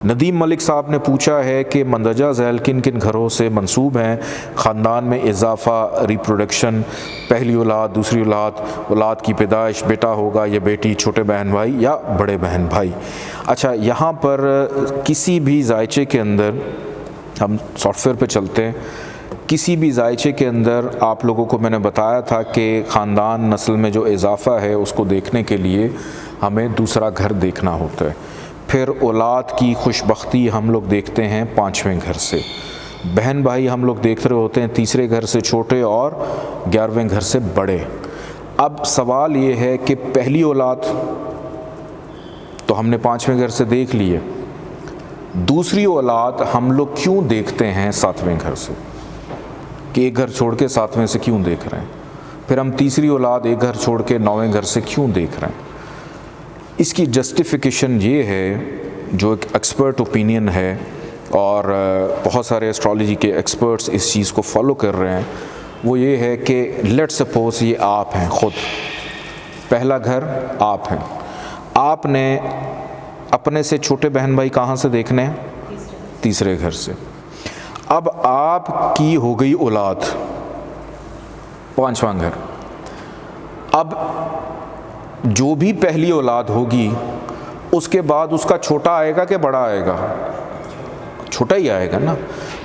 ندیم ملک صاحب نے پوچھا ہے کہ مندرجہ ذیل کن کن گھروں سے منسوب ہیں خاندان میں اضافہ، ریپروڈکشن، پہلی اولاد، دوسری اولاد کی پیدائش، بیٹا ہوگا یا بیٹی، چھوٹے بہن بھائی یا بڑے بہن بھائی۔ اچھا، یہاں پر کسی بھی ذائچے کے اندر، ہم سافٹ ویئر پہ چلتے ہیں، کسی بھی ذائچے کے اندر آپ لوگوں کو میں نے بتایا تھا کہ خاندان نسل میں جو اضافہ ہے اس کو دیکھنے کے لیے ہمیں دوسرا گھر دیکھنا ہوتا ہے۔ پھر اولاد کی خوشبختی ہم لوگ دیکھتے ہیں 5ویں گھر سے، بہن بھائی ہم لوگ دیکھ رہے ہوتے ہیں تیسرے گھر سے چھوٹے اور 11ویں گھر سے بڑے۔ اب سوال یہ ہے کہ پہلی اولاد تو ہم نے 5ویں گھر سے دیکھ لی ہے، دوسری اولاد ہم لوگ کیوں دیکھتے ہیں 7ویں گھر سے، کہ ایک گھر چھوڑ کے 7ویں سے کیوں دیکھ رہے ہیں؟ پھر ہم تیسری اولاد ایک گھر چھوڑ کے 9ویں گھر سے کیوں دیکھ رہے ہیں؟ اس کی جسٹیفیکیشن یہ ہے، جو ایک ایکسپرٹ اوپینین ہے اور بہت سارے ایسٹرالوجی کے ایکسپرٹس اس چیز کو فالو کر رہے ہیں، وہ یہ ہے کہ لیٹ سپوز یہ آپ ہیں، خود پہلا گھر آپ ہیں، آپ نے اپنے سے چھوٹے بہن بھائی کہاں سے دیکھنے ہیں؟ تیسرے گھر سے۔ اب آپ کی ہو گئی اولاد، 5واں گھر۔ اب جو بھی پہلی اولاد ہوگی اس کے بعد اس کا چھوٹا آئے گا کہ بڑا آئے گا؟ چھوٹا ہی آئے گا نا۔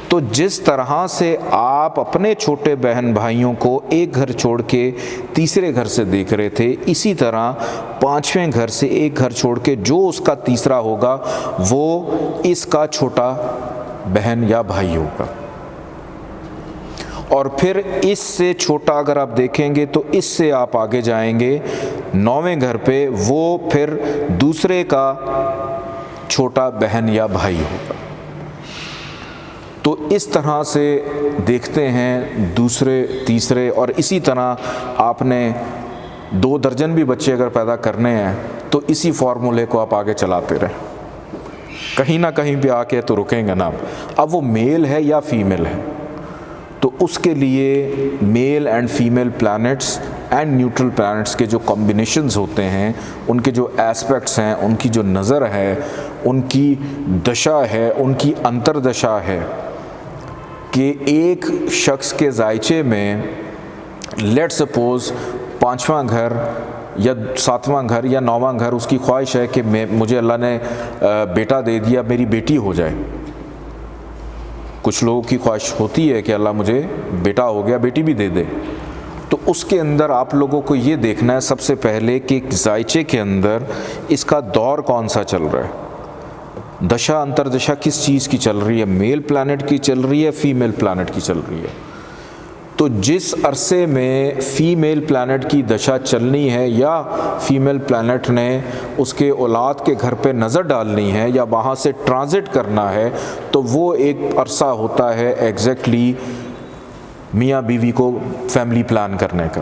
تو جس طرح سے آپ اپنے چھوٹے بہن بھائیوں کو ایک گھر چھوڑ کے تیسرے گھر سے دیکھ رہے تھے، اسی طرح 5ویں گھر سے ایک گھر چھوڑ کے جو اس کا تیسرا ہوگا وہ اس کا چھوٹا بہن یا بھائی ہوگا۔ اور پھر اس سے چھوٹا اگر آپ دیکھیں گے تو اس سے آپ آگے جائیں گے 9ویں گھر پہ، وہ پھر دوسرے کا چھوٹا بہن یا بھائی ہوگا۔ تو اس طرح سے دیکھتے ہیں دوسرے، تیسرے، اور اسی طرح آپ نے 2 درجن بھی بچے اگر پیدا کرنے ہیں تو اسی فارمولے کو آپ آگے چلاتے رہیں، کہیں نہ کہیں پہ آ کے تو رکیں گے نا۔ اب وہ میل ہے یا فیمیل ہے، تو اس کے لیے male and female plants and neutral plants کے جو کمبینیشنز ہوتے ہیں، ان کے جو ایسپیکٹس ہیں، ان کی جو نظر ہے، ان کی دشا ہے، ان کی انتردشا ہے، کہ ایک شخص کے ذائچے میں لیٹ سپوز 5واں گھر یا 7واں گھر یا 9واں گھر، اس کی خواہش ہے کہ مجھے اللہ نے بیٹا دے دیا، میری بیٹی ہو جائے۔ کچھ لوگوں کی خواہش ہوتی ہے کہ اللہ مجھے بیٹا ہو گیا، بیٹی بھی دے دے۔ تو اس کے اندر آپ لوگوں کو یہ دیکھنا ہے سب سے پہلے کہ ذائچے کے اندر اس کا دور کون سا چل رہا ہے، دشا انتردشا کس چیز کی چل رہی ہے، میل پلانٹ کی چل رہی ہے، فیمیل پلانٹ کی چل رہی ہے۔ تو جس عرصے میں فیمیل پلانٹ کی دشا چلنی ہے یا فیمیل پلانٹ نے اس کے اولاد کے گھر پہ نظر ڈالنی ہے یا وہاں سے ٹرانزٹ کرنا ہے، تو وہ ایک عرصہ ہوتا ہے ایگزیکٹلی میاں بیوی کو فیملی پلان کرنے کا۔